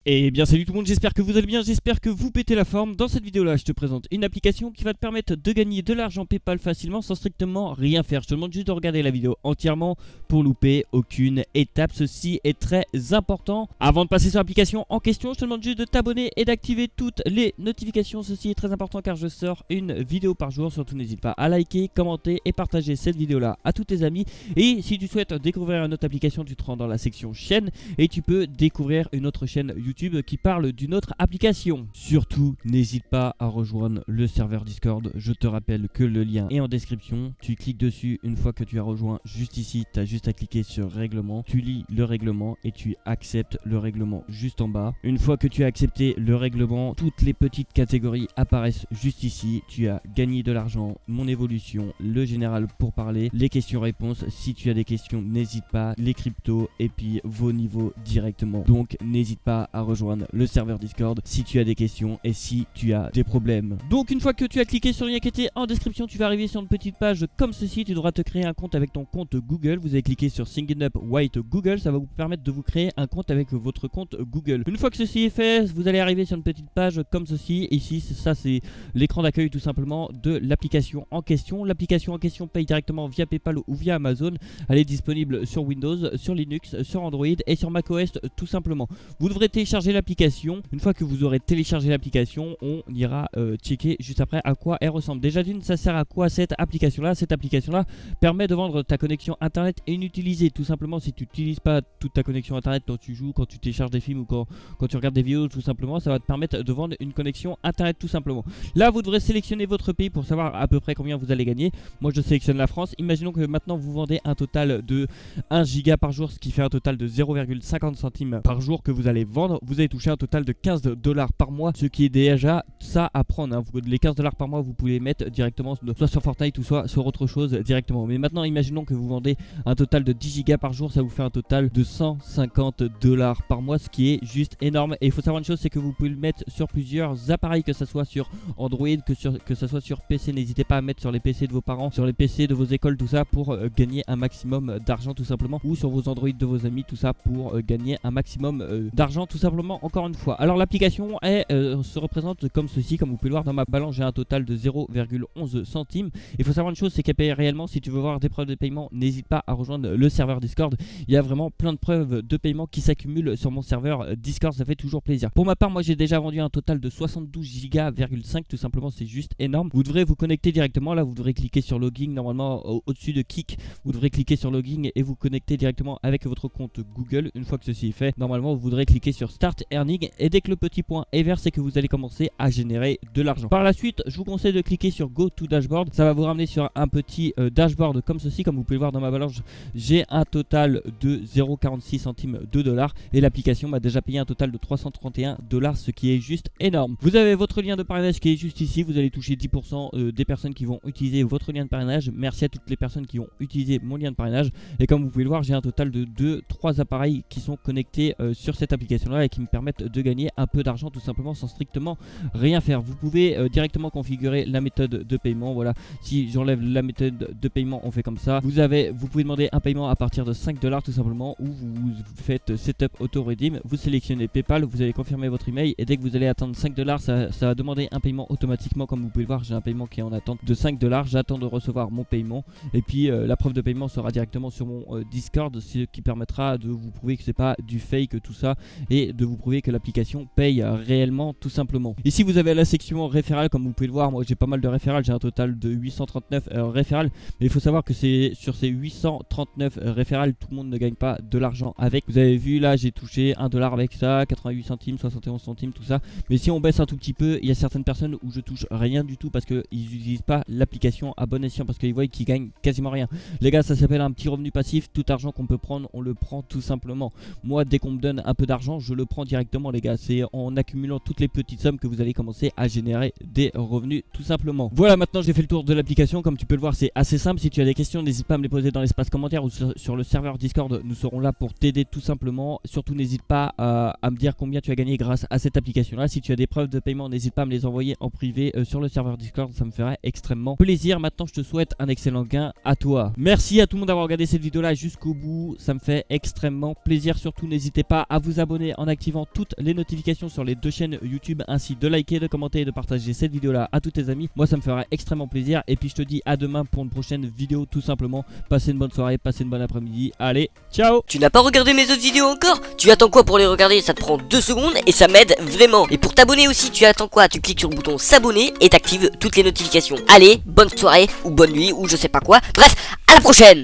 Et bien salut tout le monde, j'espère que vous allez bien, j'espère que vous pétez la forme. Dans cette vidéo là je te présente une application qui va te permettre de gagner de l'argent PayPal facilement sans strictement rien faire. Je te demande juste de regarder la vidéo entièrement pour louper aucune étape, ceci est très important. Avant de passer sur l'application en question, je te demande juste de t'abonner et d'activer toutes les notifications, ceci est très important car je sors une vidéo par jour. Surtout n'hésite pas à liker, commenter et partager cette vidéo là à tous tes amis. Et si tu souhaites découvrir une autre application, tu te rends dans la section chaîne et tu peux découvrir une autre chaîne YouTube qui parle d'une autre application. Surtout, n'hésite pas à rejoindre le serveur Discord. Je te rappelle que le lien est en description. Tu cliques dessus une fois que tu as rejoint. Juste ici, tu as juste à cliquer sur règlement. Tu lis le règlement et tu acceptes le règlement juste en bas. Une fois que tu as accepté le règlement, toutes les petites catégories apparaissent juste ici. Tu as gagné de l'argent, mon évolution, le général pour parler, les questions-réponses. Si tu as des questions, n'hésite pas, les cryptos et puis vos niveaux directement. Donc, n'hésite pas à rejoindre le serveur Discord si tu as des questions et si tu as des problèmes. Donc une fois que tu as cliqué sur le lien qui était en description, tu vas arriver sur une petite page comme ceci. Tu devras te créer un compte avec ton compte Google. Vous allez cliquer sur Sign Up White Google, ça va vous permettre de vous créer un compte avec votre compte Google. Une fois que ceci est fait, vous allez arriver sur une petite page comme ceci. Ici, ça c'est l'écran d'accueil tout simplement de l'application en question. L'application en question paye directement via PayPal ou via Amazon. Elle est disponible sur Windows, sur Linux, sur Android et sur macOS tout simplement. Vous devrez télécharger l'application. Une fois que vous aurez téléchargé l'application, on ira checker juste après à quoi elle ressemble. Déjà d'une, ça sert à quoi cette application là? Cette application là permet de vendre ta connexion internet inutilisée. Tout simplement, si tu n'utilises pas toute ta connexion internet quand tu joues, quand tu télécharges des films ou quand tu regardes des vidéos, tout simplement, ça va te permettre de vendre une connexion internet tout simplement. Là, vous devrez sélectionner votre pays pour savoir à peu près combien vous allez gagner. Moi, je sélectionne la France. Imaginons que maintenant vous vendez un total de 1 giga par jour, ce qui fait un total de 0,50 centimes par jour que vous allez vendre. Vous allez toucher un total de 15 $ par mois, ce qui est déjà ça à prendre, hein. Les 15 $ par mois, vous pouvez mettre directement soit sur Fortnite ou soit sur autre chose directement. Mais maintenant, imaginons que vous vendez un total de 10 gigas par jour, ça vous fait un total de 150 $ par mois, ce qui est juste énorme. Et il faut savoir une chose, c'est que vous pouvez le mettre sur plusieurs appareils, que ce soit sur Android, que ce soit sur PC. N'hésitez pas à mettre sur les PC de vos parents, sur les PC de vos écoles, tout ça pour gagner un maximum d'argent tout simplement, ou sur vos Android de vos amis, tout ça pour gagner un maximum d'argent tout simplement. Encore une fois, alors l'application se représente comme ceci. Comme vous pouvez le voir dans ma balance, j'ai un total de 0,11 centimes. Il faut savoir une chose, c'est qu'elle paye réellement. Si tu veux voir des preuves de paiement, n'hésite pas à rejoindre le serveur Discord. Il y a vraiment plein de preuves de paiement qui s'accumulent sur mon serveur Discord, ça fait toujours plaisir. Pour ma part, moi j'ai déjà vendu un total de 72 Go tout simplement, c'est juste énorme. Vous devrez vous connecter directement, là vous devrez cliquer sur login, normalement au-dessus de Kik, vous devrez cliquer sur login et vous connecter directement avec votre compte Google. Une fois que ceci est fait, normalement vous voudrez cliquer sur Start Earning et dès que le petit point est vert, c'est que vous allez commencer à générer de l'argent. Par la suite, je vous conseille de cliquer sur Go to Dashboard. Ça va vous ramener sur un petit dashboard comme ceci. Comme vous pouvez le voir dans ma balance, j'ai un total de 0,46 centimes de dollars et l'application m'a déjà payé un total de 331 $, ce qui est juste énorme. Vous avez votre lien de parrainage qui est juste ici. Vous allez toucher 10% des personnes qui vont utiliser votre lien de parrainage. Merci à toutes les personnes qui ont utilisé mon lien de parrainage. Et comme vous pouvez le voir, j'ai un total de 3 appareils qui sont connectés sur cette application là et qui me permettent de gagner un peu d'argent tout simplement sans strictement rien faire. Vous pouvez directement configurer la méthode de paiement. Voilà, si j'enlève la méthode de paiement, on fait comme ça. Vous pouvez demander un paiement à partir de 5 $ tout simplement, ou vous faites setup auto redeem. Vous sélectionnez PayPal, vous allez confirmer votre email et dès que vous allez atteindre 5 $, ça va demander un paiement automatiquement. Comme vous pouvez le voir, j'ai un paiement qui est en attente de 5 $. J'attends de recevoir mon paiement et puis la preuve de paiement sera directement sur mon Discord, ce qui permettra de vous prouver que c'est pas du fake tout ça et de vous prouver que l'application paye réellement tout simplement. Ici vous avez la section référale. Comme vous pouvez le voir, moi j'ai pas mal de référales, j'ai un total de 839 référales, mais il faut savoir que c'est sur ces 839 référales, tout le monde ne gagne pas de l'argent avec. Vous avez vu là, j'ai touché 1 $ avec ça, 88 centimes, 71 centimes, tout ça. Mais si on baisse un tout petit peu, il y a certaines personnes où je touche rien du tout parce qu'ils n'utilisent pas l'application à bon escient, parce qu'ils voient qu'ils gagnent quasiment rien. Les gars, ça s'appelle un petit revenu passif. Tout argent qu'on peut prendre, on le prend tout simplement. Moi, dès qu'on me donne un peu d'argent, je le prends directement les gars. C'est en accumulant toutes les petites sommes que vous allez commencer à générer des revenus tout simplement. Voilà, maintenant j'ai fait le tour de l'application. Comme tu peux le voir, c'est assez simple. Si tu as des questions, n'hésite pas à me les poser dans l'espace commentaire ou sur le serveur Discord. Nous serons là pour t'aider tout simplement. Surtout n'hésite pas à me dire combien tu as gagné grâce à cette application là. Si tu as des preuves de paiement, n'hésite pas à me les envoyer en privé sur le serveur Discord, ça me ferait extrêmement plaisir. Maintenant je te souhaite un excellent gain à toi. Merci à tout le monde d'avoir regardé cette vidéo là jusqu'au bout, ça me fait extrêmement plaisir. Surtout n'hésitez pas à vous abonner en activant toutes les notifications sur les 2 chaînes YouTube, ainsi de liker, de commenter et de partager cette vidéo là à tous tes amis. Moi ça me fera extrêmement plaisir et puis je te dis à demain pour une prochaine vidéo tout simplement. Passez une bonne soirée, passez une bonne après-midi, allez, ciao. Tu n'as pas regardé mes autres vidéos encore? Tu attends quoi pour les regarder? Ça te prend 2 secondes et ça m'aide vraiment. Et pour t'abonner aussi, tu attends quoi? Tu cliques sur le bouton s'abonner et t'actives toutes les notifications. Allez, bonne soirée ou bonne nuit ou je sais pas quoi. Bref, à la prochaine.